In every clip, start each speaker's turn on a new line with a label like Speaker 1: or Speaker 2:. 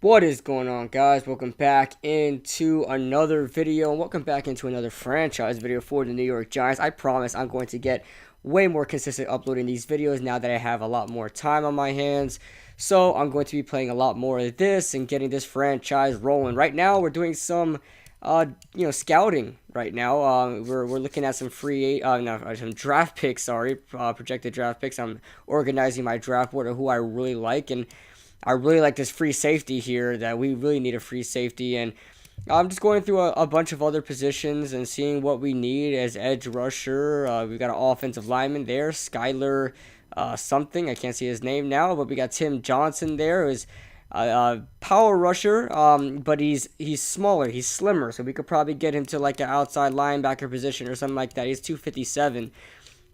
Speaker 1: What is going on, guys? Welcome back into another video, and welcome back into another franchise video for the New York Giants. I promise I'm going to get way more consistent uploading these videos now that I have a lot more time on my hands. So I'm going to be playing a lot more of this and getting this franchise rolling. Right now, we're doing some, scouting. Right now, we're looking at some some draft picks. Sorry, projected draft picks. I'm organizing my draft board of who I really like, and I really like this free safety here, that we really need a free safety. And I'm just going through a bunch of other positions and seeing what we need as edge rusher. We've got an offensive lineman there, Skyler something. I can't see his name now, but we got Tim Johnson there, who's a power rusher, but he's smaller, he's slimmer, so we could probably get him to like an outside linebacker position or something like that. He's 257.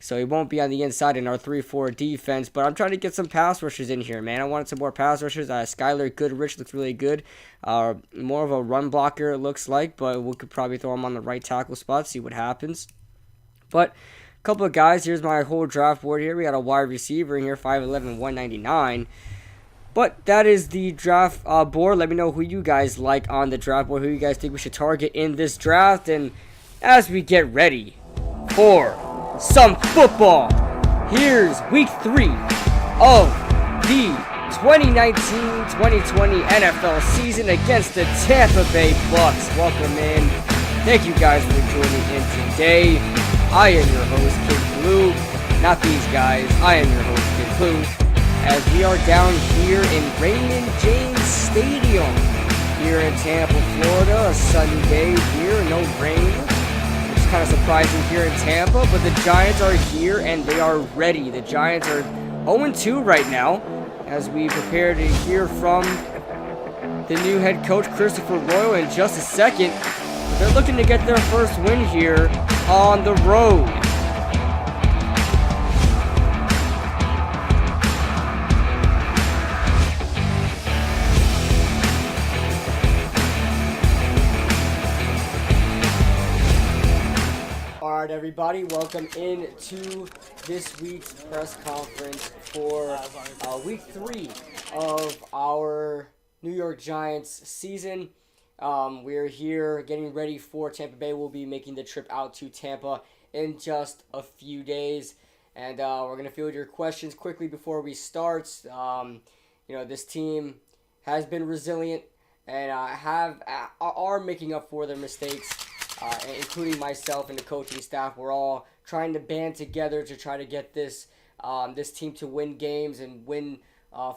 Speaker 1: So he won't be on the inside in our 3-4 defense. But I'm trying to get some pass rushers in here, man. I wanted some more pass rushers. Skyler Goodrich looks really good. More of a run blocker, it looks like. But we could probably throw him on the right tackle spot, see what happens. But a couple of guys. Here's my whole draft board here. We got a wide receiver in here, 5'11", 199. But that is the draft board. Let me know who you guys like on the draft board. Who you guys think we should target in this draft. And as we get ready for some football, here's week 3 of the 2019-2020 NFL season against the Tampa Bay Bucks. Welcome in. Thank you guys for joining in today. I am your host, Kid Blue. Not these guys. I am your host, Kid Blue. As we are down here in Raymond James Stadium here in Tampa, Florida. A sunny day here, no rain. Kind of surprising here in Tampa, but the Giants are here and they are ready. The Giants are 0-2 right now as we prepare to hear from the new head coach, Christopher Royal, in just a second. But they're looking to get their first win here on the road. Alright, everybody, welcome into this week's press conference for week 3 of our New York Giants season. We're here getting ready for Tampa Bay. We'll be making the trip out to Tampa in just a few days. And we're going to field your questions quickly before we start. This team has been resilient and are making up for their mistakes. Including myself and the coaching staff. We're all trying to band together to try to get this team to win games and win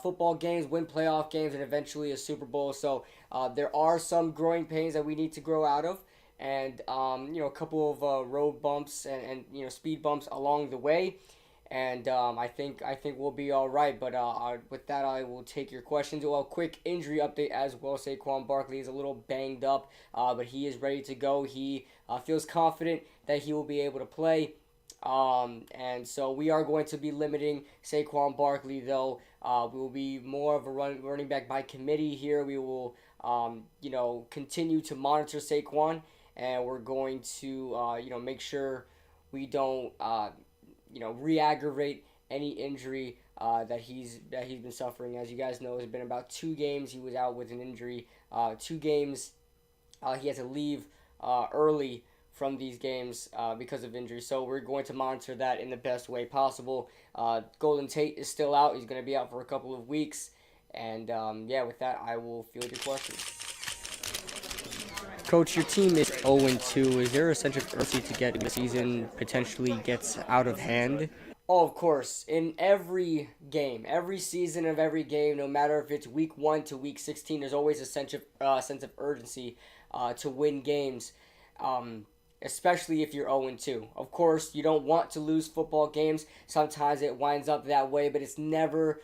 Speaker 1: football games, win playoff games, and eventually a Super Bowl. So there are some growing pains that we need to grow out of, and a couple of road bumps and speed bumps along the way. And I think we'll be all right. But with that, I will take your questions. Well, quick injury update as well. Saquon Barkley is a little banged up, but he is ready to go. He feels confident that he will be able to play. And so we are going to be limiting Saquon Barkley, though. We will be more of a running back by committee here. We will, continue to monitor Saquon, and we're going to, make sure we don't re-aggravate any injury that he's been suffering. As you guys know, it's been about 2 games he was out with an injury. 2 games he had to leave early from these games because of injury. So we're going to monitor that in the best way possible. Golden Tate is still out. He's going to be out for a couple of weeks. And with that, I will field your questions. Coach, your team is 0-2. Is there a sense of urgency to get the season potentially gets out of hand? Oh, of course. In every game, every season of every game, no matter if it's week 1 to week 16, there's always a sense of urgency to win games, especially if you're 0-2. Of course, you don't want to lose football games. Sometimes it winds up that way, but it's never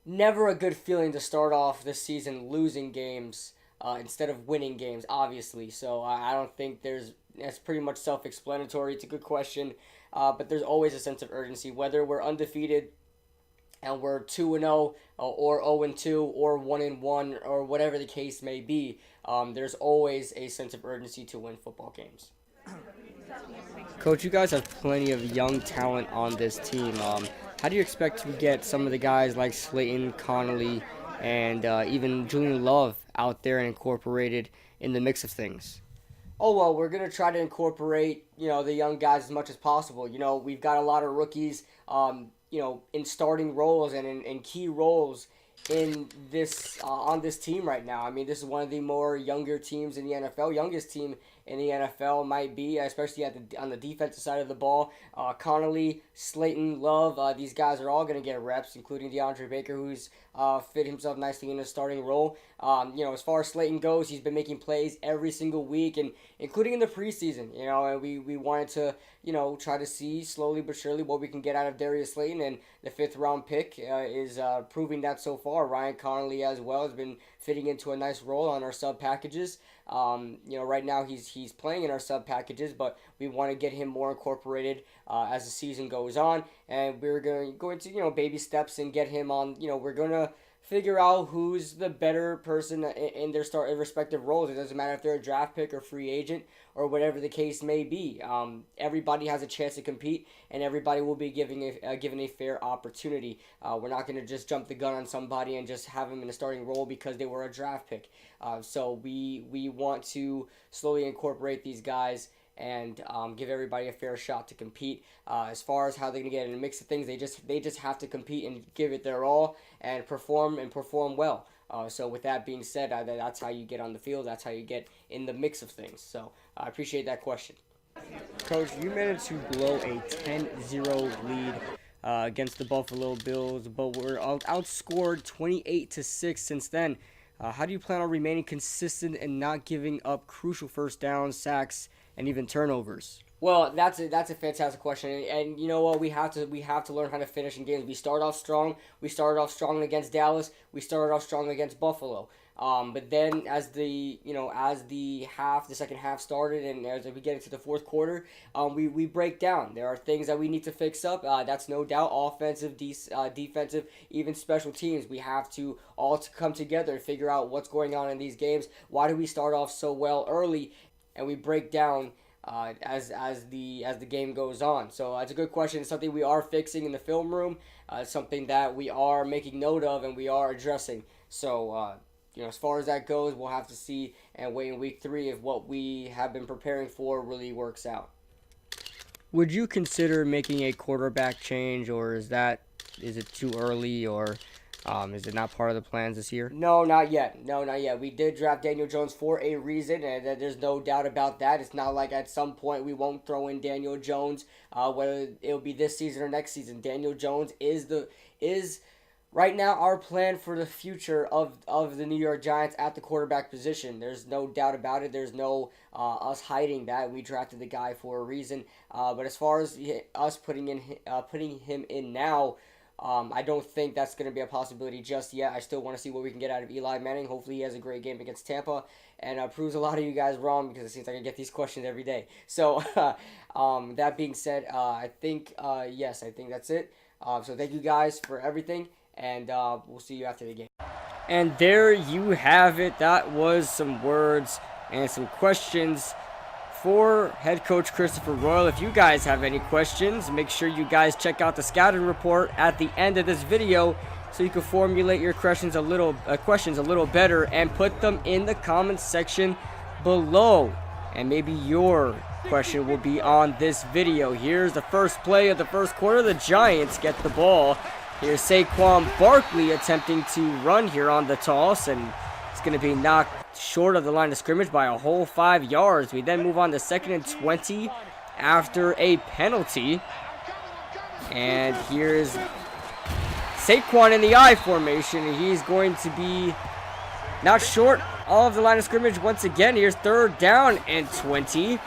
Speaker 1: a good feeling to start off the season losing games instead of winning games, obviously. So I don't think that's pretty much self-explanatory. It's a good question, but there's always a sense of urgency. Whether we're undefeated and we're 2-0 or 0-2 or 1-1 or whatever the case may be, there's always a sense of urgency to win football games. Coach, you guys have plenty of young talent on this team. How do you expect to get some of the guys like Slayton, Connolly, and even Julian Love out there and incorporated in the mix of things? Oh, well, we're going to try to incorporate, the young guys as much as possible. We've got a lot of rookies, in starting roles and in key roles in this on this team right now. I mean, this is one of the more younger teams in the NFL. Youngest team in the NFL might be, especially on the defensive side of the ball. Connolly, Slayton, Love, these guys are all going to get reps, including DeAndre Baker, who's fit himself nicely in a starting role. As far as Slayton goes, he's been making plays every single week, and including in the preseason. And we wanted to, try to see slowly but surely what we can get out of Darius Slayton, and the 5th round pick is proving that so far. Ryan Connolly as well has been fitting into a nice role on our sub packages. Right now he's playing in our sub packages, but we want to get him more incorporated as the season goes on, and we're going to baby steps and get him on. We're going to figure out who's the better person in their respective roles. It doesn't matter if they're a draft pick or free agent or whatever the case may be. Everybody has a chance to compete, and everybody will be given a fair opportunity. We're not going to just jump the gun on somebody and just have them in a starting role because they were a draft pick. So we want to slowly incorporate these guys and give everybody a fair shot to compete. As far as how they're going to get in a mix of things, they just have to compete and give it their all and perform well. So with that being said, that's how you get on the field. That's how you get in the mix of things. So I appreciate that question. Coach, you managed to blow a 10-0 lead against the Buffalo Bills, but we're outscored 28-6 since then. How do you plan on remaining consistent and not giving up crucial first downs, sacks, and even turnovers? Well, that's a fantastic question, and you know what? We have to learn how to finish in games. We start off strong. We started off strong against Dallas. We started off strong against Buffalo. But then as the second half started, and as we get into the fourth quarter, we break down. There are things that we need to fix up. That's no doubt. Offensive, defensive, even special teams. We have to all come together and figure out what's going on in these games. Why do we start off so well early, and we break down as the game goes on? So that's a good question. It's something we are fixing in the film room. Something that we are making note of and we are addressing. So as far as that goes, we'll have to see and wait in week 3 if what we have been preparing for really works out. Would you consider making a quarterback change, or is it too early, or is it not part of the plans this year? No, not yet. We did draft Daniel Jones for a reason, and there's no doubt about that. It's not like at some point we won't throw in Daniel Jones, whether it'll be this season or next season. Daniel Jones is right now our plan for the future of the New York Giants at the quarterback position. There's no doubt about it. There's no us hiding that. We drafted the guy for a reason. But as far as us putting him in now, I don't think that's going to be a possibility just yet. I still want to see what we can get out of Eli Manning. Hopefully he has a great game against Tampa and proves a lot of you guys wrong, because it seems like I get these questions every day. So that being said, I think yes, I think that's it. So thank you guys for everything, and we'll see you after the game. And there you have it. That was some words and some questions for head coach Christopher Royal. If you guys have any questions, make sure you guys check out the scouting report at the end of this video so you can formulate your questions a little better and put them in the comments section below. And maybe your question will be on this video. Here's the first play of the first quarter. The Giants get the ball. Here's Saquon Barkley attempting to run here on the toss, and it's going to be knocked short of the line of scrimmage by a whole 5 yards. We then move on to 2nd and 20 after a penalty. And here's Saquon in the I formation, and he's going to be not short of the line of scrimmage once again. Here's 3rd down and 20.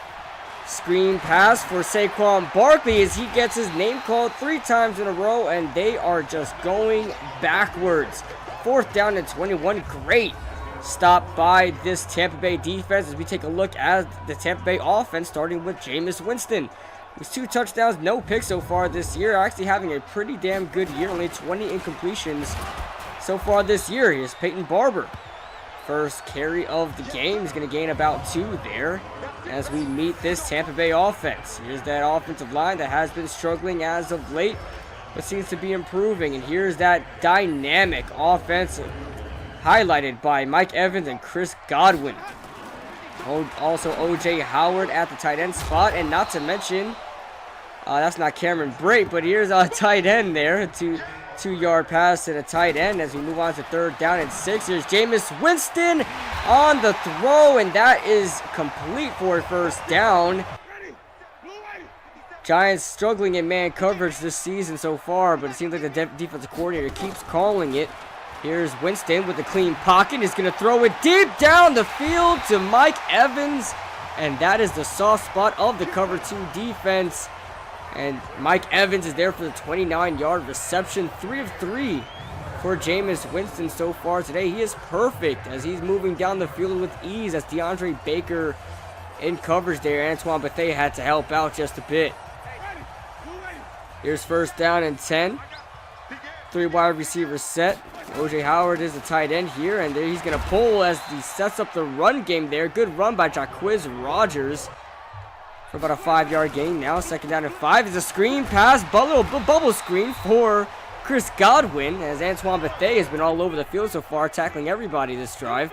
Speaker 1: Screen pass for Saquon Barkley as he gets his name called 3 times in a row, and they are just going backwards. 4th down and 21. Great stop by this Tampa Bay defense as we take a look at the Tampa Bay offense, starting with Jameis Winston. With 2 touchdowns, no picks so far this year. Actually having a pretty damn good year. Only 20 incompletions so far this year. Here's Peyton Barber. First carry of the game. He's going to gain about 2 there as we meet this Tampa Bay offense. Here's that offensive line that has been struggling as of late, but seems to be improving. And here's that dynamic offensive highlighted by Mike Evans and Chris Godwin. Also O.J. Howard at the tight end spot, and not to mention, that's not Cameron Brate, but here's a tight end there. Two-yard pass to the tight end as we move on to 3rd down and 6. Here's Jameis Winston on the throw, and that is complete for a 1st down. Giants struggling in man coverage this season so far, but it seems like the defensive coordinator keeps calling it. Here's Winston with a clean pocket. He's going to throw it deep down the field to Mike Evans, and that is the soft spot of the cover 2 defense. And Mike Evans is there for the 29-yard reception. 3 of 3 for Jameis Winston so far today. He is perfect as he's moving down the field with ease as DeAndre Baker in coverage there. Antoine Bethea had to help out just a bit. Here's 1st down and 10. 3 wide receivers set. O.J. Howard is the tight end here, and there he's going to pull as he sets up the run game there. Good run by Jacquizz Rodgers for about a 5-yard gain now. 2nd down and 5 is a screen pass, little bubble screen for Chris Godwin, as Antoine Bethea has been all over the field so far, tackling everybody this drive.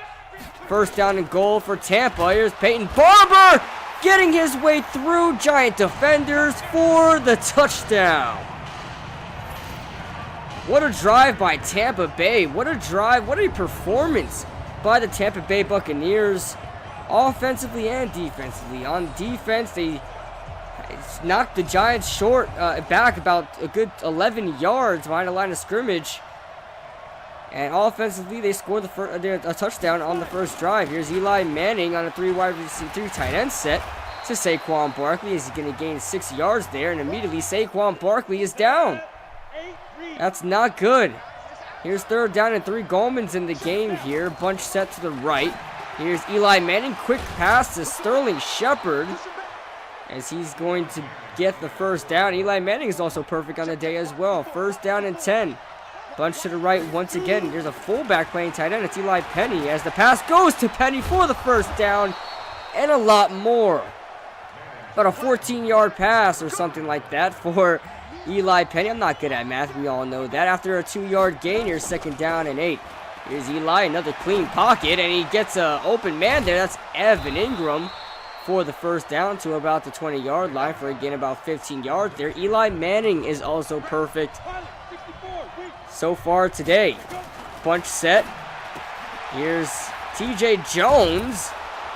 Speaker 1: 1st down and goal for Tampa. Here's Peyton Barber getting his way through Giant defenders for the touchdown. What a drive by Tampa Bay. What a drive, what a performance by the Tampa Bay Buccaneers, offensively and defensively. On defense, they knocked the Giants short back about a good 11 yards behind the line of scrimmage. And offensively, they scored a touchdown on the 1st drive. Here's Eli Manning on a 3 tight end set to Saquon Barkley as he's going to gain 6 yards there. And immediately, Saquon Barkley is down. That's not good. Here's 3rd down and 3. Goldman's in the game here. Bunch set to the right. Here's Eli Manning. Quick pass to Sterling Shepard as he's going to get the 1st down. Eli Manning is also perfect on the day as well. 1st down and 10. Bunch to the right once again. Here's a fullback playing tight end. It's Eli Penny as the pass goes to Penny for the 1st down and a lot more. About a 14-yard pass or something like that for Eli Penny. I'm not good at math, we all know that. After a 2-yard gain, here's 2nd down and 8. Here's Eli, another clean pocket, and he gets an open man there. That's Evan Ingram for the 1st down to about the 20-yard line for a gain about 15 yards there. Eli Manning is also perfect so far today. Bunch set. Here's TJ Jones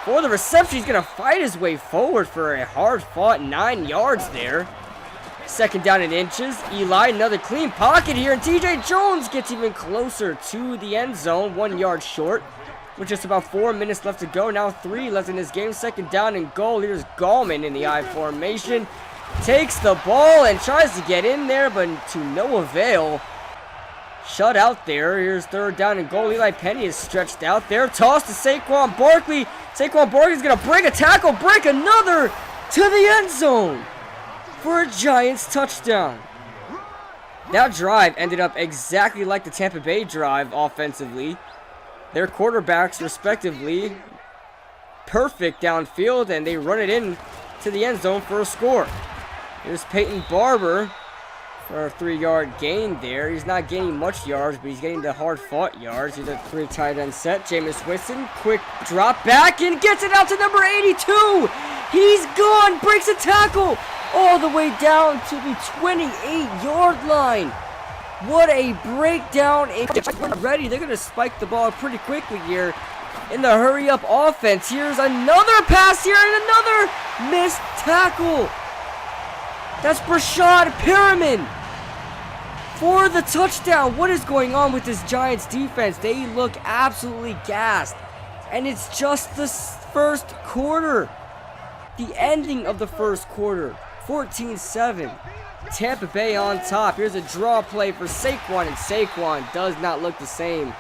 Speaker 1: for the reception. He's going to fight his way forward for a hard-fought 9 yards there. 2nd down and inches. Eli, another clean pocket here, and TJ Jones gets even closer to the end zone, 1 yard short, with just about 4 minutes left to go. Now 3 left in this game. 2nd down and goal. Here's Gallman in the I formation. Takes the ball and tries to get in there, but to no avail. Shut out there. Here's 3rd down and goal. Eli Penny is stretched out there. Toss to Saquon Barkley. Saquon Barkley's going to break a tackle, break another to the end zone for a Giants touchdown. That drive ended up exactly like the Tampa Bay drive offensively. Their quarterbacks, respectively, perfect downfield, and they run it in to the end zone for a score. Here's Peyton Barber for a 3-yard gain there. He's not gaining much yards, but he's getting the hard-fought yards. He's a 3 tight end set. Jameis Winston, quick drop back, and gets it out to number 82. He's gone, breaks a tackle all the way down to the 28-yard line. What a breakdown. Ready, they're going to spike the ball pretty quickly here in the hurry-up offense. Here's another pass here and another missed tackle. That's Brashad Perriman for the touchdown. What is going on with this Giants defense? They look absolutely gassed. And it's just the 1st quarter. The ending of the 1st quarter. 14-7. Tampa Bay on top. Here's a draw play for Saquon, and Saquon does not look the same.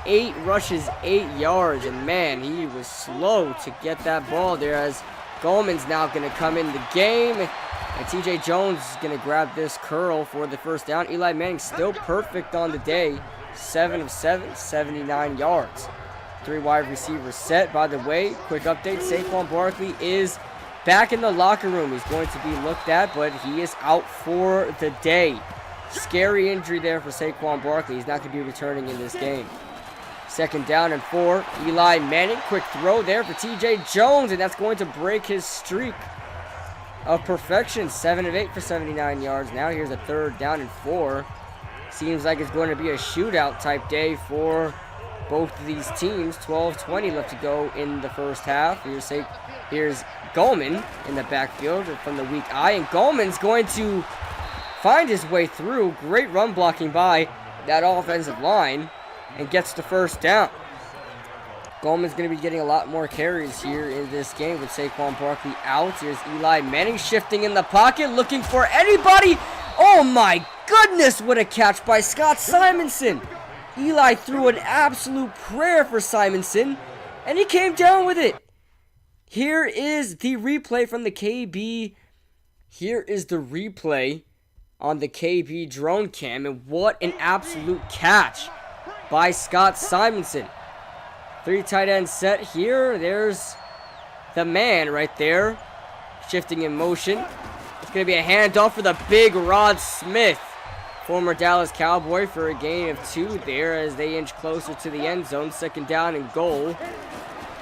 Speaker 1: 8 rushes, 8 yards, and man, he was slow to get that ball there as Gallman's now going to come in the game. And TJ Jones is going to grab this curl for the 1st down. Eli Manning still perfect on the day. 7 of 7, 79 yards. 3 wide receivers set. By the way, quick update, Saquon Barkley is back in the locker room. He's going to be looked at, but he is out for the day. Scary injury there for Saquon Barkley. He's not going to be returning in this game. Second down and 4. Eli Manning, quick throw there for TJ Jones, and that's going to break his streak of perfection. 7 of 8 for 79 yards. Now here's a third down and 4. Seems like it's going to be a shootout type day for both of these teams. 12:20 left to go in the first half. Here's Goldman in the backfield from the weak eye, and Goldman's going to find his way through. Great run blocking by that offensive line, and gets the first down. Goldman's going to be getting a lot more carries here in this game with Saquon Barkley out. Here's Eli Manning shifting in the pocket, looking for anybody. Oh my goodness, what a catch by Scott Simonson. Eli threw an absolute prayer for Simonson, and he came down with it. Here is the replay from the KB. Here is the replay on the KB drone cam, and what an absolute catch by Scott Simonson. 3 tight end set here. There's the man right there, shifting in motion. It's going to be a handoff for the big Rod Smith, former Dallas Cowboy, for a gain of 2 there as they inch closer to the end zone. Second down and goal.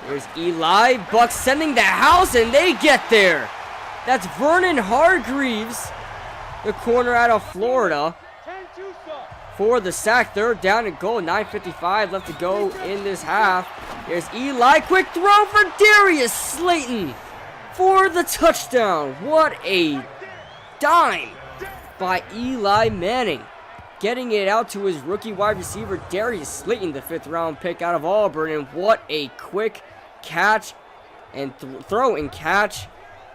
Speaker 1: There's Eli. Bucks sending the house, and they get there. That's Vernon Hargreaves, the corner out of Florida, for the sack. Third down and goal. 9:55 left to go in this half. There's Eli. Quick throw for Darius Slayton for the touchdown. What a dime by Eli Manning, getting it out to his rookie wide receiver Darius Slayton, the 5th round pick out of Auburn. And what a quick catch and throw and catch.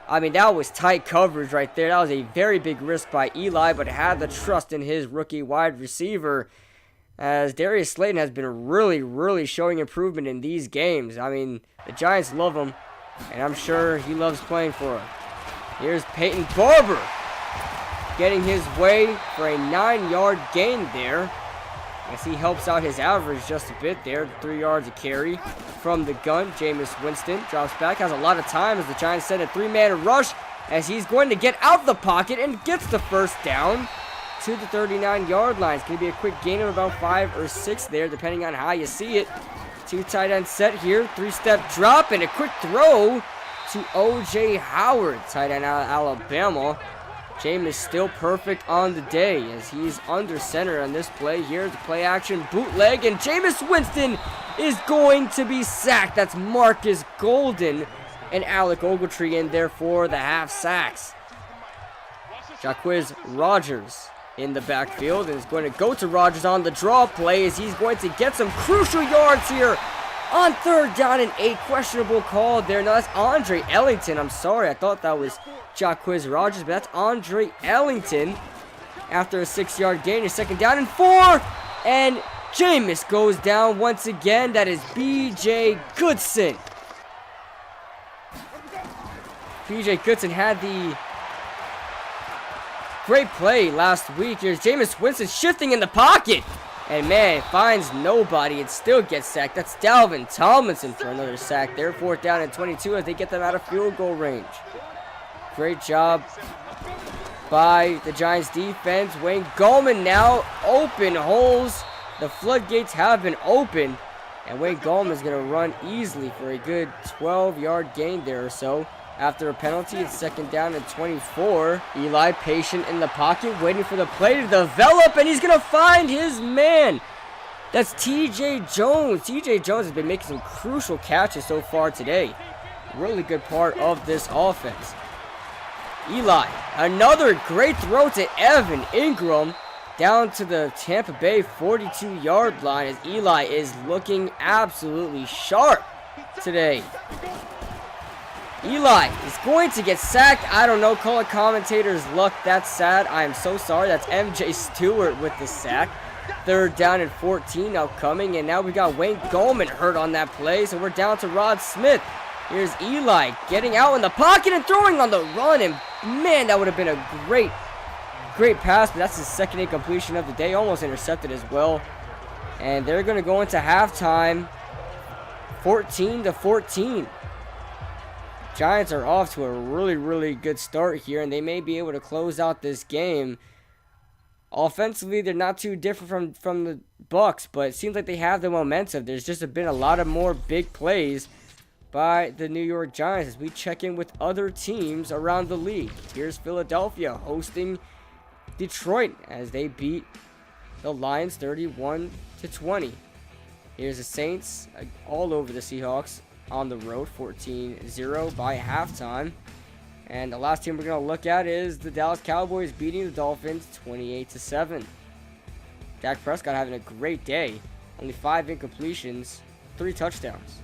Speaker 1: I mean, that was tight coverage right there. That was a very big risk by Eli, but had the trust in his rookie wide receiver, as Darius Slayton has been really showing improvement in these games. I mean, the Giants love him, and I'm sure he loves playing for them. Here's Peyton Barber, getting his way for a 9-yard gain there, as he helps out his average just a bit there. 3 yards a carry from the gun. Jameis Winston drops back, has a lot of time as the Giants send a 3-man rush, as he's going to get out the pocket and gets the first down to the 39-yard line. It's going to be a quick gain of about 5 or 6 there, depending on how you see it. 2 tight end set here, 3-step drop, and a quick throw to O.J. Howard, tight end out of Alabama. Jameis still perfect on the day as he's under center on this play. Here's the play action bootleg, and Jameis Winston is going to be sacked. That's Marcus Golden and Alec Ogletree in there for the half sacks. Jacquizz Rodgers in the backfield, and is going to go to Rodgers on the draw play as he's going to get some crucial yards here on 3rd down and 8. Questionable call there. No, that's Andre Ellington. I'm sorry, I thought that was Jacquizz Rodgers, but that's Andre Ellington after a 6-yard gain. 2nd down and 4, and Jameis goes down once again. That is B.J. Goodson. B.J. Goodson had the great play last week. Here's Jameis Winston shifting in the pocket, and man, finds nobody and still gets sacked. That's Dalvin Tomlinson for another sack there. 4th down and 22 as they get them out of field goal range. Great job by the Giants defense. Wayne Gallman now open holes. The floodgates have been open, and Wayne Gallman is going to run easily for a good 12-yard gain there or so. After a penalty, it's 2nd down and 24. Eli patient in the pocket, waiting for the play to develop, and he's going to find his man. That's TJ Jones. TJ Jones has been making some crucial catches so far today. Really good part of this offense. Eli, another great throw to Evan Ingram down to the Tampa Bay 42-yard line, as Eli is looking absolutely sharp today. Eli is going to get sacked. I don't know, call it commentator's luck. That's sad. I am so sorry. That's MJ Stewart with the sack. 3rd down and 14 now coming, and now we got Wayne Gallman hurt on that play, so we're down to Rod Smith. Here's Eli getting out in the pocket and throwing on the run, and man, that would have been a great pass, but that's his 2nd incompletion of the day, almost intercepted as well. And they're going to go into halftime 14-14. Giants are off to a really good start here, and they may be able to close out this game Offensively, they're not too different from the Bucs, but it seems like they have the momentum. There's just been a lot of more big plays by the New York Giants as we check in with other teams around the league. Here's Philadelphia hosting Detroit as they beat the Lions 31-20. Here's the Saints all over the Seahawks on the road, 14-0 by halftime. And the last team we're going to look at is the Dallas Cowboys beating the Dolphins 28-7. Dak Prescott having a great day. Only 5 incompletions, 3 touchdowns.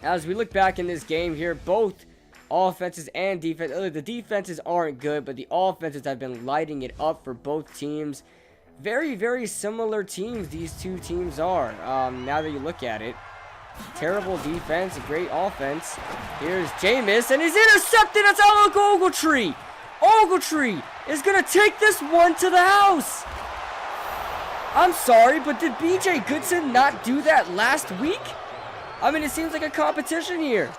Speaker 1: As we look back in this game here, both offenses and defense, the defenses aren't good, but the offenses have been lighting it up for both teams. Very, very similar teams these two teams are, now that you look at it. Terrible defense, great offense. Here's Jameis, and he's intercepted. That's Alec Ogletree. Ogletree is going to take this one to the house. I'm sorry, but did B.J. Goodson not do that last week? I mean, it seems like a competition here.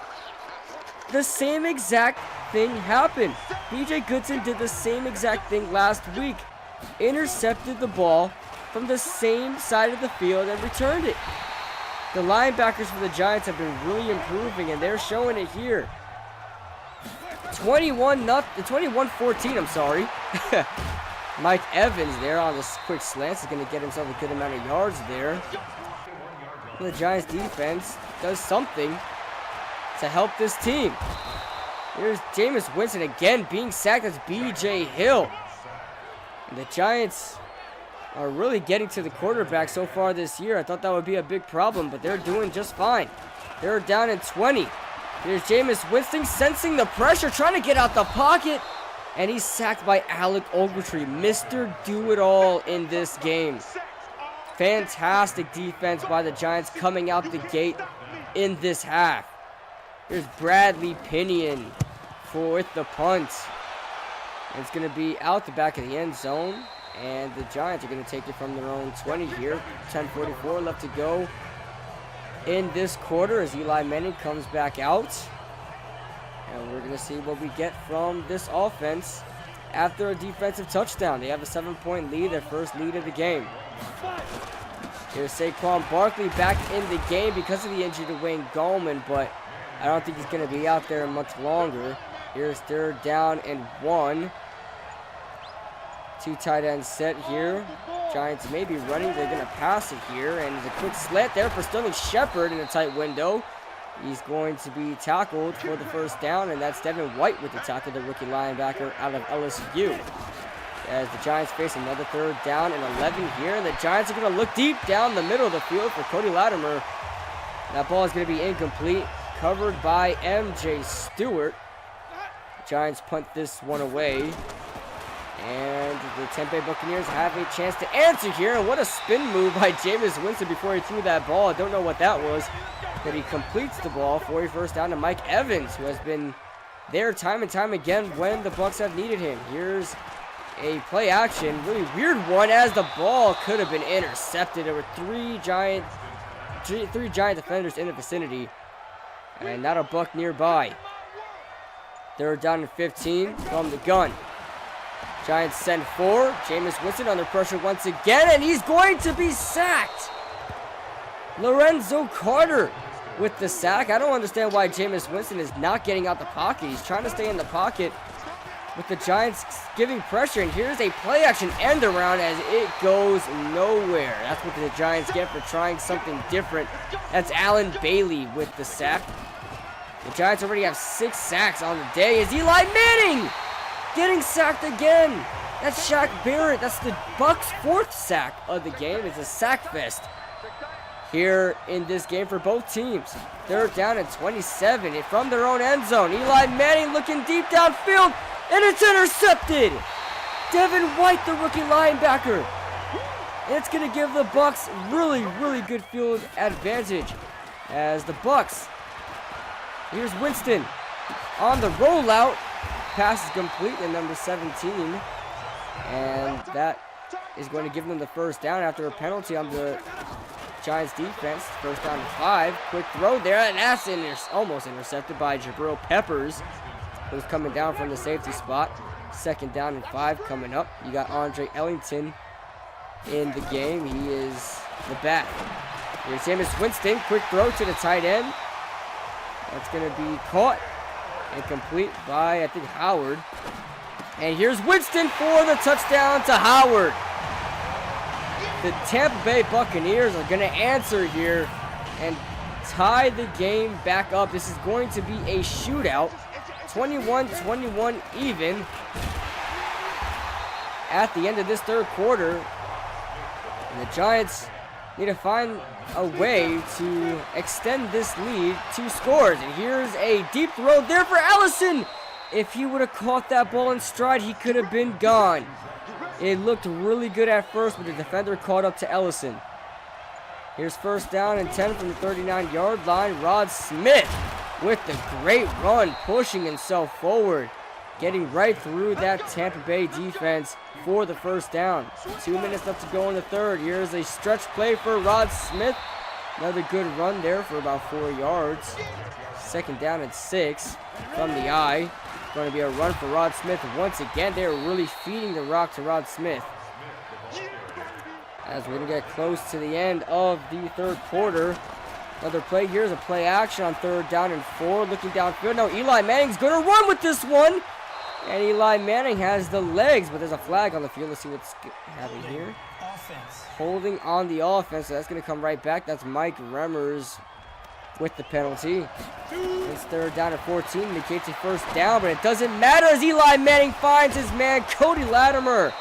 Speaker 1: The same exact thing happened. B.J. Goodson did the same exact thing last week. Intercepted the ball from the same side of the field and returned it. The linebackers for the Giants have been really improving, and they're showing it here. 21-14, I'm sorry. Mike Evans there on this quick slant is going to get himself a good amount of yards there. The Giants defense does something to help this team. Here's Jameis Winston again being sacked. That's B.J. Hill. And the Giants are really getting to the quarterback so far this year. I thought that would be a big problem, but they're doing just fine. They're down in 20. Here's Jameis Winston sensing the pressure, trying to get out the pocket, and he's sacked by Alec Ogletree, Mr. Do-It-All in this game. Fantastic defense by the Giants coming out the gate in this half. Here's Bradley Pinion with the punt. It's going to be out the back of the end zone. And the Giants are going to take it from their own 20 here. 10:44 left to go in this quarter as Eli Manning comes back out. And we're going to see what we get from this offense after a defensive touchdown. They have a 7-point lead, their first lead of the game. Here's Saquon Barkley back in the game because of the injury to Wayne Gallman, but I don't think he's going to be out there much longer. Here's 3rd down and 1. 2 tight ends set here. Giants may be running. They're going to pass it here. And there's a quick slant there for Sterling Shepard in a tight window. He's going to be tackled for the first down. And that's Devin White with the tackle, the rookie linebacker out of LSU. As the Giants face another 3rd down and 11 here. And the Giants are going to look deep down the middle of the field for Cody Latimer. That ball is going to be incomplete. Covered by M.J. Stewart. Giants punt this one away. And the Tampa Bay Buccaneers have a chance to answer here. And what a spin move by Jameis Winston before he threw that ball. I don't know what that was. But he completes the ball for a first down to Mike Evans, who has been there time and time again when the Bucs have needed him. Here's a play action. Really weird one as the ball could have been intercepted. There were three giant defenders in the vicinity. And not a Buck nearby. 3rd down and 15 from the gun. Giants send 4. Jameis Winston under pressure once again, and he's going to be sacked. Lorenzo Carter with the sack. I don't understand why Jameis Winston is not getting out the pocket. He's trying to stay in the pocket with the Giants giving pressure, and here's a play-action end around as it goes nowhere. That's what the Giants get for trying something different. That's Allen Bailey with the sack. The Giants already have 6 sacks on the day. Is Eli Manning getting sacked again? That's Shaq Barrett. That's the Bucs' 4th sack of the game. It's a sack fest here in this game for both teams. 3rd down and 27 from their own end zone. Eli Manning looking deep downfield, and it's intercepted. Devin White, the rookie linebacker. And it's going to give the Bucs really, really good field advantage as the Bucs. Here's Winston on the rollout. Pass is complete to number 17. And that is going to give them the first down after a penalty on the Giants defense. 1st down and 5. Quick throw there, and that's almost intercepted by Jabril Peppers, who's coming down from the safety spot. 2nd down and 5 coming up. You got Andre Ellington in the game. He is the back. Here's Jameis Winston. Quick throw to the tight end. That's going to be caught and complete by, I think, Howard. And here's Winston for the touchdown to Howard. The Tampa Bay Buccaneers are going to answer here and tie the game back up. This is going to be a shootout. 21-21 even at the end of this 3rd quarter. And the Giants need to find a way to extend this lead 2 scores. And here's a deep throw there for Allison. If he would have caught that ball in stride, he could have been gone. It looked really good at first, but the defender caught up to Ellison. Here's 1st down and 10 from the 39-yard line. Rod Smith with the great run, pushing himself forward, getting right through that Tampa Bay defense for the 1st down. 2 minutes left to go in the 3rd. Here's a stretch play for Rod Smith. Another good run there for about 4 yards. 2nd down and 6 from the eye. Going to be a run for Rod Smith once again. They're really feeding the rock to Rod Smith. As we're going to get close to the end of the 3rd quarter. Another play. Here's a play action on 3rd down and 4. Looking downfield. Now Eli Manning's going to run with this one. And Eli Manning has the legs, but there's a flag on the field. Let's see what's happening here. Holding on the offense. So that's going to come right back. That's Mike Remmers with the penalty. It's 3rd down and 14. Indicates a 1st down, but it doesn't matter as Eli Manning finds his man, Cody Latimer.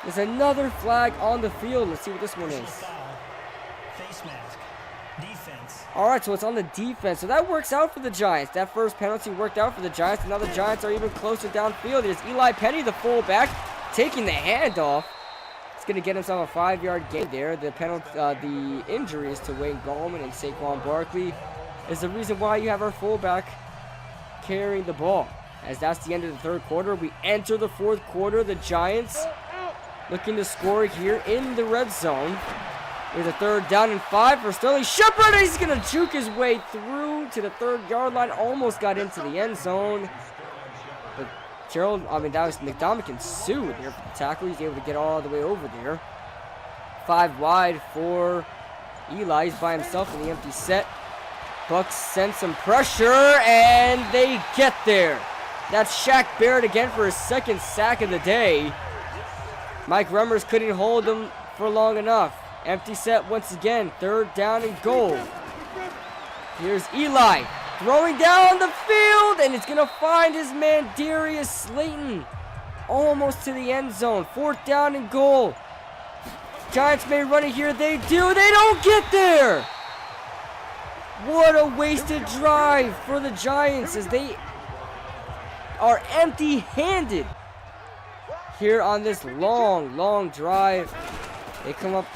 Speaker 1: There's another flag on the field. Let's see what this one is.
Speaker 2: Face mask. Defense.
Speaker 1: Alright, so it's on the defense. So that works out for the Giants. That first penalty worked out for the Giants, and now the Giants are even closer downfield. There's Eli Penny, the fullback, taking the handoff. It's going to get himself a 5-yard gain there. The injuries to Wayne Gallman and Saquon Barkley is the reason why you have our fullback carrying the ball. As that's the end of the 3rd quarter, we enter the 4th quarter. The Giants looking to score here in the red zone. There's a 3rd down and 5 for Sterling Shepard. He's going to juke his way through to the 3rd-yard line. Almost got into the end zone. But that was McDominican Sue there for the tackle. He's able to get all the way over there. 5 wide for Eli. He's by himself in the empty set. Bucks send some pressure, and they get there. That's Shaq Barrett again for his 2nd sack of the day. Mike Remmers couldn't hold him for long enough. Empty set once again. 3rd down and goal. Here's Eli throwing down the field, and it's going to find his man Darius Slayton almost to the end zone. 4th down and goal. Giants may run it here. They do. They don't get there. What a wasted drive for the Giants as they are empty-handed here on this long drive. They come up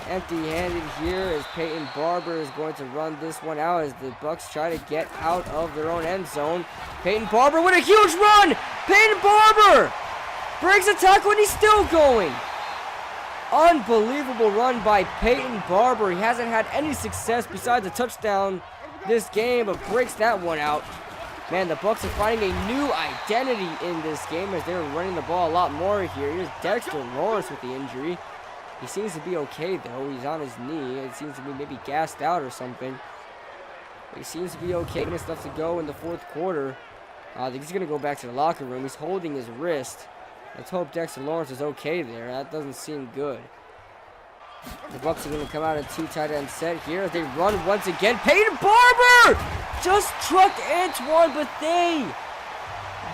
Speaker 1: empty-handed here as Peyton Barber is going to run this one out as the Bucks try to get out of their own end zone. Peyton Barber with a huge run! Peyton Barber breaks a tackle and he's still going. Unbelievable run by Peyton Barber. He hasn't had any success besides a touchdown this game, but breaks that one out. Man, the Bucks are finding a new identity in this game as they're running the ball a lot more here. Here's Dexter Lawrence with the injury. He seems to be okay, though. He's on his knee. It seems to be maybe gassed out or something. He seems to be okay. Minutes left to go in the 4th quarter. I think he's going to go back to the locker room. He's holding his wrist. Let's hope Dexter Lawrence is okay there. That doesn't seem good. The Bucks are going to come out in 2 tight end set here as they run once again. Peyton Barber just trucked Antoine Bethea.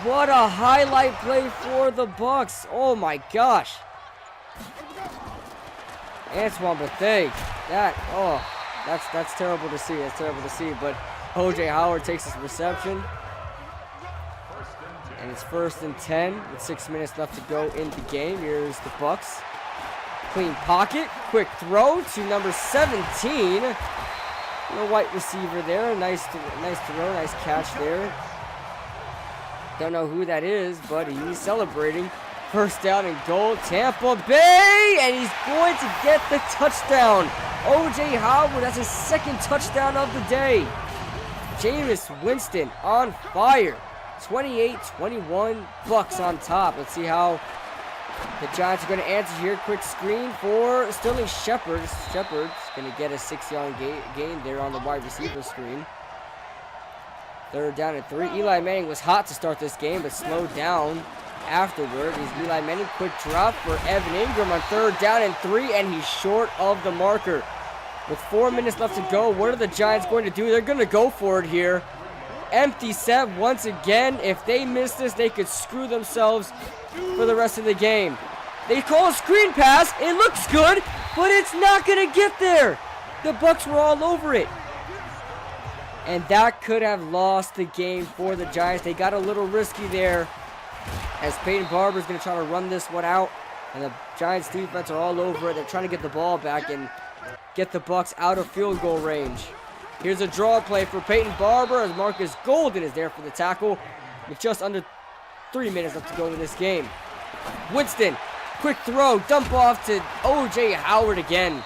Speaker 1: What a highlight play for the Bucks. Oh my gosh. Antoine Bethea. That's terrible to see. That's terrible to see. But O.J. Howard takes his reception. And it's 1st and 10 with 6 minutes left to go in the game. Here's the Bucks. Clean pocket. Quick throw to number 17. The white receiver there. Nice throw. Nice catch there. Don't know who that is, but he's celebrating. 1st down and goal. Tampa Bay. And he's going to get the touchdown. O.J. Howard. That's his 2nd touchdown of the day. Jameis Winston on fire. 28-21, Bucks on top. Let's see how the Giants are going to answer here. Quick screen for Sterling Shepard. Shepard's going to get a 6-yard gain there on the wide receiver screen. 3rd down and 3. Eli Manning was hot to start this game, but slowed down afterward. Is Eli Manning. Quick drop for Evan Ingram on 3rd down and 3, and he's short of the marker. With 4 minutes left to go, what are the Giants going to do? They're going to go for it here. Empty set once again. If they miss this, they could screw themselves for the rest of the game. They call a screen pass. It looks good, but it's not going to get there. The Bucks were all over it. And that could have lost the game for the Giants. They got a little risky there, as Peyton Barber is going to try to run this one out. And the Giants defense are all over it. They're trying to get the ball back and get the Bucks out of field goal range. Here's a draw play for Peyton Barber as Marcus Golden is there for the tackle with just under 3 minutes left to go in this game. Winston, quick throw, dump off to O.J. Howard again.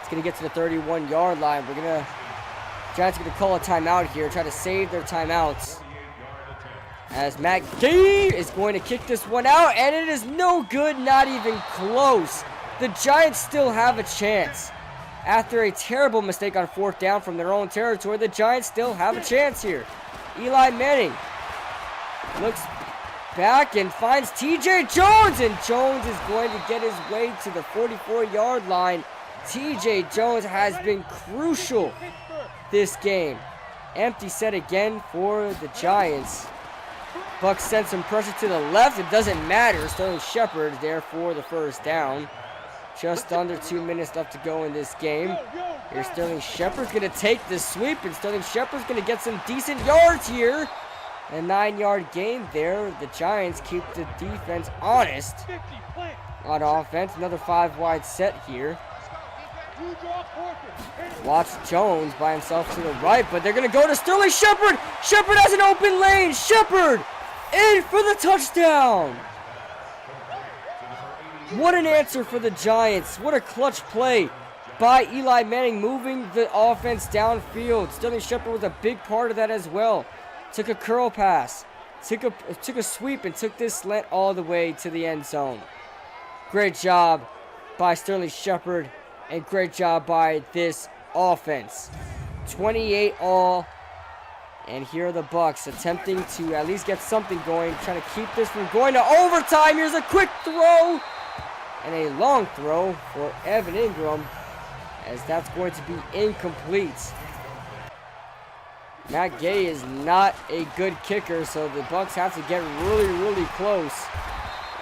Speaker 1: It's going to get to the 31-yard line. Giants are going to call a timeout here, try to save their timeouts. As Matt Gay is going to kick this one out, and it is no good, not even close. The Giants still have a chance. After a terrible mistake on 4th down from their own territory, the Giants still have a chance here. Eli Manning looks back and finds T.J. Jones, and Jones is going to get his way to the 44-yard line. T.J. Jones has been crucial this game. Empty set again for the Giants. Bucks send some pressure to the left. It doesn't matter. Sterling Shepard is there for the 1st down. Just under 2 minutes left to go in this game. Here's Sterling Shepard's going to take the sweep, and Sterling Shepard's going to get some decent yards here. A 9-yard gain there. The Giants keep the defense honest on offense. Another 5-wide set here. Watch Jones by himself to the right, but they're going to go to Sterling Shepard. Shepard has an open lane. Shepard in for the touchdown. What an answer for the Giants. What a clutch play by Eli Manning, moving the offense downfield. Sterling Shepard was a big part of that as well. Took a curl pass, took a sweep, and took this slant all the way to the end zone. Great job by Sterling Shepard, and great job by this offense. 28 all, and here are the Bucks attempting to at least get something going, trying to keep this from going to overtime. Here's a quick throw and a long throw for Evan Ingram, as that's going to be incomplete. Matt Gay is not a good kicker, so the Bucks have to get really, really close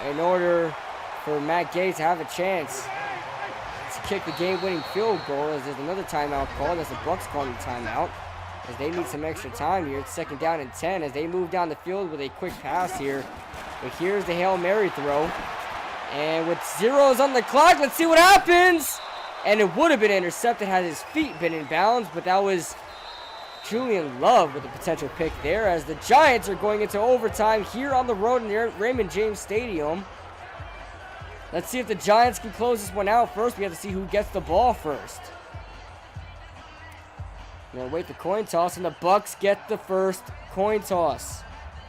Speaker 1: in order for Matt Gay to have a chance to kick the game-winning field goal. As there's another timeout called, as the Bucks calling the timeout, as they need some extra time here. It's 2nd down and 10 as they move down the field with a quick pass here. But here's the Hail Mary throw. And with zeros on the clock, let's see what happens. And it would have been intercepted had his feet been in bounds, but that was Julian Love with a potential pick there, as the Giants are going into overtime here on the road in Raymond James Stadium. Let's see if the Giants can close this one out first. We have to see who gets the ball first. We're going to wait the coin toss, and the Bucks get the first coin toss.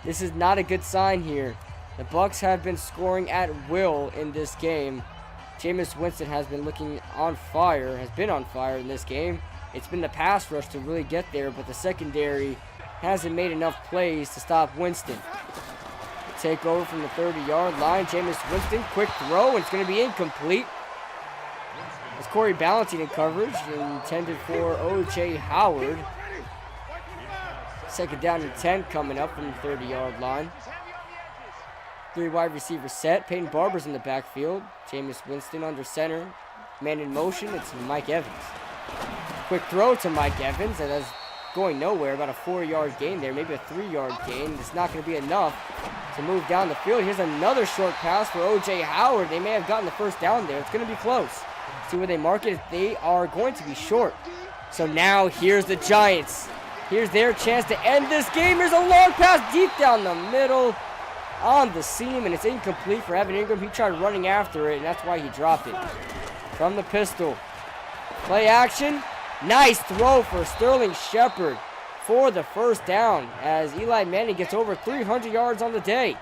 Speaker 1: This is not a good sign here. The Bucks have been scoring at will in this game. Jameis Winston has been looking on fire, has been on fire in this game. It's been the pass rush to really get there, but the secondary hasn't made enough plays to stop Winston. Take over from the 30-yard line. Jameis Winston, quick throw, and it's going to be incomplete. It's Corey Ballentine in coverage, intended for O.J. Howard. 2nd down and 10 coming up from the 30-yard line. 3 wide receiver set. Peyton Barber's in the backfield. Jameis Winston under center. Man in motion. It's Mike Evans. Quick throw to Mike Evans, and that's going nowhere. About a 4-yard gain there, maybe a 3-yard gain. It's not going to be enough to move down the field. Here's another short pass for O.J. Howard. They may have gotten the first down there. It's going to be close. See where they mark it. They are going to be short. So now here's the Giants. Here's their chance to end this game. Here's a long pass deep down the middle on the seam, and it's incomplete for Evan Ingram. He tried running after it, and that's why he dropped it. From the pistol. Play action. Nice throw for Sterling Shepard. for the first down as Eli Manning gets over 300 yards on the day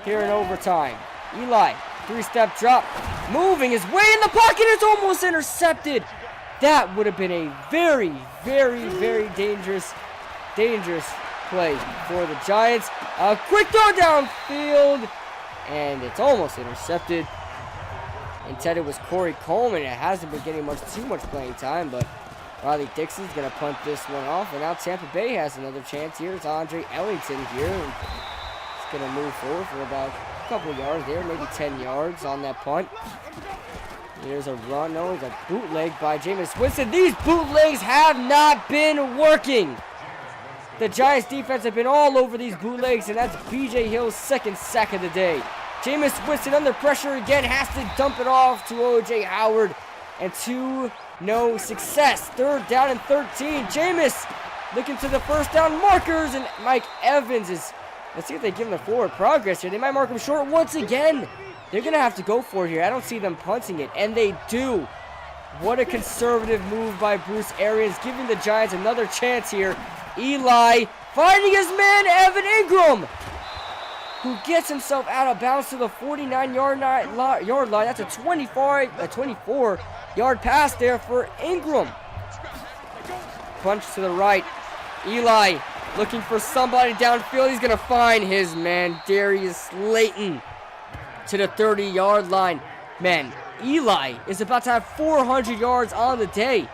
Speaker 1: here in overtime. Eli, three-step drop, moving his way in the pocket. It's almost intercepted. That would have been a very, very, very dangerous play for the Giants. A quick throw downfield, and it's almost intercepted. Intended was Corey Coleman. It hasn't been getting too much playing time, but Riley Dixon's going to punt this one off, and now Tampa Bay has another chance here. It's Andre Ellington here, and he's going to move forward for about a couple yards there, maybe 10 yards on that punt. Here's a run. No, it's a bootleg by Jameis Winston. These bootlegs have not been working. The Giants defense have been all over these bootlegs, and that's B.J. Hill's second sack of the day. Jameis Winston under pressure again, has to dump it off to O.J. Howard, and to no success. Third down and 13. Jameis looking to the first down markers, and Mike Evans is, let's see if they give him the forward progress here. They might mark him short once again. They're going to have to go for it here. I don't see them punting it, and they do. What a conservative move by Bruce Arians, giving the Giants another chance here. Eli finding his man, Evan Ingram, who gets himself out of bounds to the 49-yard line. That's a 24-yard pass there for Ingram. Punch to the right. Eli looking for somebody downfield. He's going to find his man, Darius Slayton, to the 30-yard line. Man, Eli is about to have 400 yards on the day.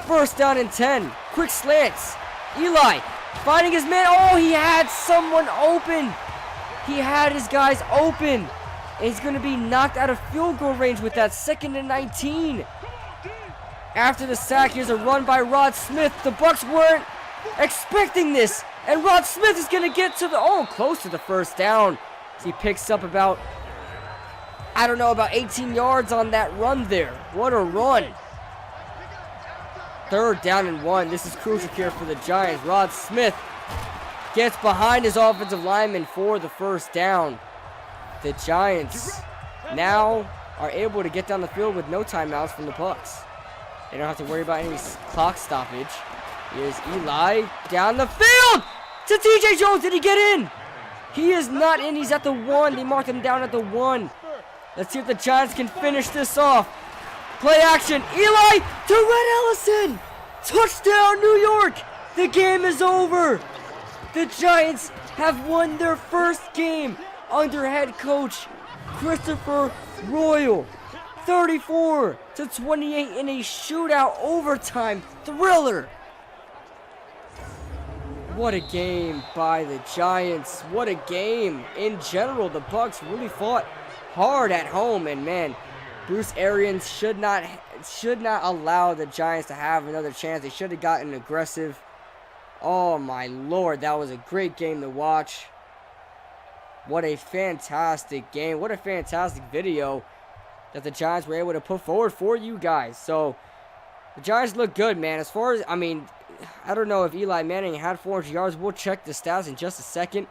Speaker 1: First down and 10. Quick slants. Eli finding his man. Oh, he had someone open. He had his guys open. And he's going to be knocked out of field goal range with that. 2nd and 19. After the sack, here's a run by Rod Smith. The Bucs weren't expecting this. And Rod Smith is going to get to close to the first down. He picks up about 18 yards on that run there. What a run. Third down and 1. This is crucial here for the Giants. Rod Smith gets behind his offensive lineman for the first down. The Giants now are able to get down the field with no timeouts from the Bucs. They don't have to worry about any clock stoppage. Here's Eli down the field to TJ Jones. Did he get in? He is not in. He's at the 1. They marked him down at the 1. Let's see if the Giants can finish this off. Play action. Eli to Red Ellison. Touchdown, New York. The game is over. The Giants have won their first game under head coach Christopher Royal. 34-28 in a shootout overtime thriller. What a game by the Giants. What a game. In general, the Bucs really fought hard at home, and man, Bruce Arians should not allow the Giants to have another chance. They should have gotten aggressive. Oh my Lord, that was a great game to watch. What a fantastic game. What a fantastic video that the Giants were able to put forward for you guys. So, the Giants look good, man. As far as, I don't know if Eli Manning had 400 yards. We'll check the stats in just a second.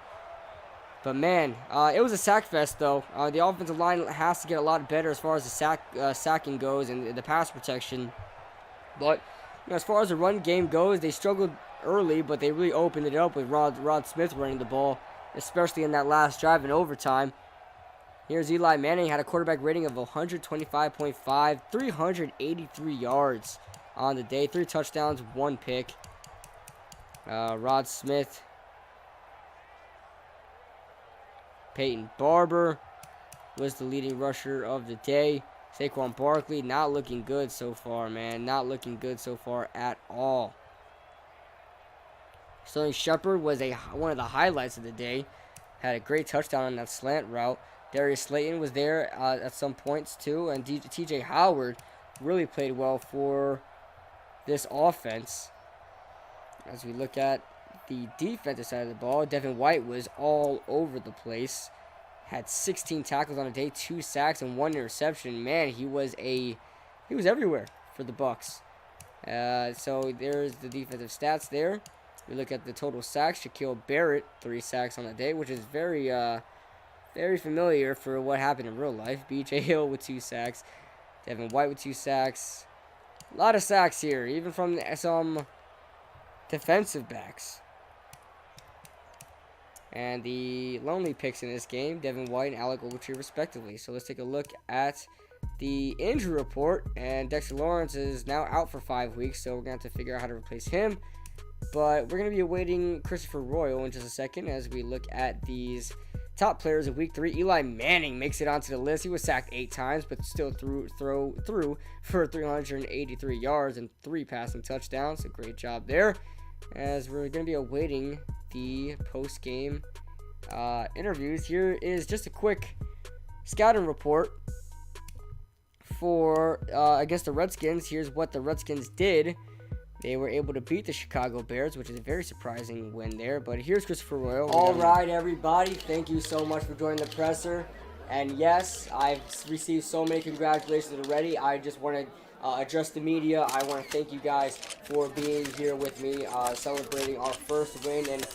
Speaker 1: But, man, it was a sack fest, though. The offensive line has to get a lot better as far as the sacking goes and the pass protection. But, as far as the run game goes, they struggled early, but they really opened it up with Rod Smith running the ball, especially in that last drive in overtime. Here's Eli Manning, had a quarterback rating of 125.5, 383 yards on the day, 3 touchdowns, 1 pick. Rod Smith, Peyton Barber was the leading rusher of the day. Saquon Barkley not looking good so far, man. Not looking good so far at all. Sterling Shepard was one of the highlights of the day. Had a great touchdown on that slant route. Darius Slayton was there at some points too. And TJ Howard really played well for this offense. As we look at the defensive side of the ball, Devin White was all over the place. Had 16 tackles on a day, 2 sacks, and 1 interception. Man, he was everywhere for the Bucs. So there's the defensive stats there. We look at the total sacks. Shaquille Barrett, 3 sacks on the day, which is very familiar for what happened in real life. B.J. Hill with 2 sacks. Devin White with 2 sacks. A lot of sacks here, even from some defensive backs. And the lonely picks in this game, Devin White and Alec Ogletree respectively. So let's take a look at the injury report. And Dexter Lawrence is now out for 5 weeks, so we're going to have to figure out how to replace him. But we're going to be awaiting Christopher Royal in just a second as we look at these top players of week 3. Eli Manning makes it onto the list. He was sacked 8 times, but still threw for 383 yards and 3 passing touchdowns. So great job there. As we're going to be awaiting the post-game interviews. Here is just a quick scouting report for against the Redskins. Here's what the Redskins did. They were able to beat the Chicago Bears, which is a very surprising win there. But here's Christopher Royal. All right, everybody. Thank you so much for joining the presser. And yes, I've received so many congratulations already. I just want to address the media. I want to thank you guys for being here with me, celebrating our first win and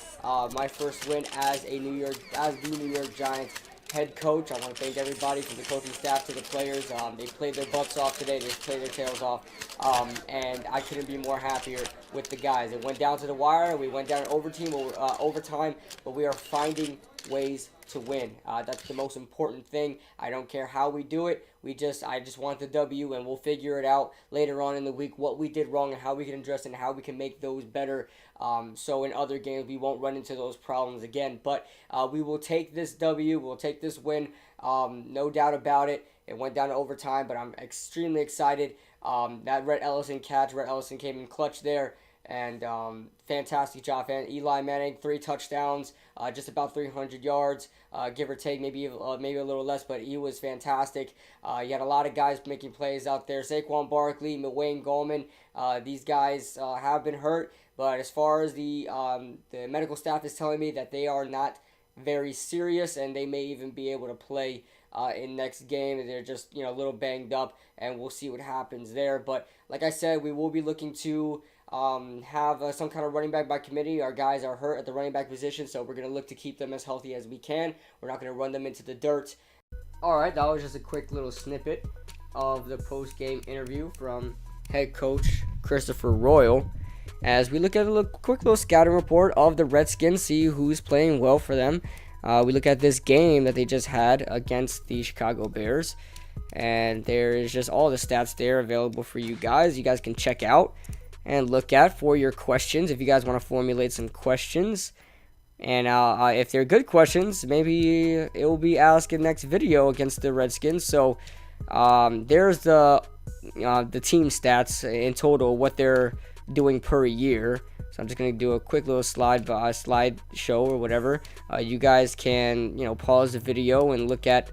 Speaker 1: my first win as the New York Giants head coach. I want to thank everybody from the coaching staff to the players. They played their butts off today. They played their tails off. And I couldn't be more happier with the guys. It went down to the wire. We went down in overtime, but we are finding ways to win. That's the most important thing. I don't care how we do it. I just want the W, and we'll figure it out later on in the week what we did wrong and how we can address it and how we can make those better. So in other games we won't run into those problems again. But we will take this W. We'll take this win. No doubt about it. It went down to overtime, but I'm extremely excited. That Rhett Ellison catch. Rhett Ellison came in clutch there. And fantastic job. And Eli Manning, 3 touchdowns, just about 300 yards, give or take, maybe a little less, but he was fantastic. You had a lot of guys making plays out there. Saquon Barkley, Wayne Gallman, these guys have been hurt, but as far as the medical staff is telling me that they are not very serious, and they may even be able to play in next game. They're just a little banged up, and we'll see what happens there. But like I said, we will be looking to have some kind of running back by committee. Our guys are hurt at the running back position, so we're going to look to keep them as healthy as we can. We're not going to run them into the dirt. Alright, that was just a quick little snippet of the post-game interview from head coach Christopher Royal. As we look at a quick little scouting report of the Redskins, see who's playing well for them. We look at this game that they just had against the Chicago Bears. And there is just all the stats there available for you guys. You guys can check out and look at for your questions if you guys want to formulate some questions. And if they're good questions, maybe it will be asked in the next video against the Redskins. So there's the team stats in total, what they're doing per year. So I'm just going to do a quick little slide show or whatever. You guys can pause the video and look at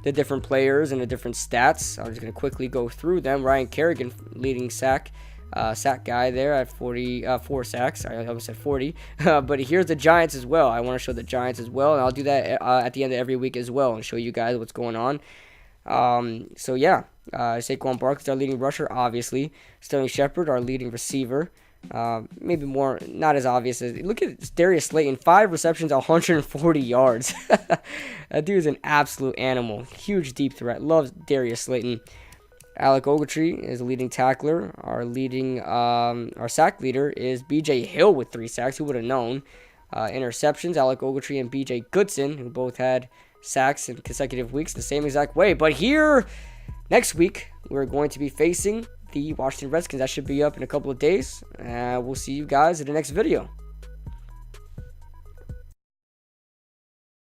Speaker 1: the different players and the different stats. I'm just going to quickly go through them. Ryan Kerrigan, leading sack guy there at 4 sacks. I almost said 40. But here's the Giants as well. I want to show the Giants as well, and I'll do that at the end of every week as well and show you guys what's going on. So yeah, Saquon Barkley, our leading rusher, obviously. Sterling Shepard, our leading receiver. Maybe more, not as obvious as, look at Darius Slayton, 5 receptions, 140 yards. That dude's an absolute animal. Huge deep threat. Loves Darius Slayton. Alec Ogletree is a leading tackler. Our sack leader is BJ Hill with 3 sacks. Who would have known? Interceptions, Alec Ogletree and BJ Goodson, who both had sacks in consecutive weeks the same exact way. But here, next week, we're going to be facing the Washington Redskins. That should be up in a couple of days. We'll see you guys in the next video.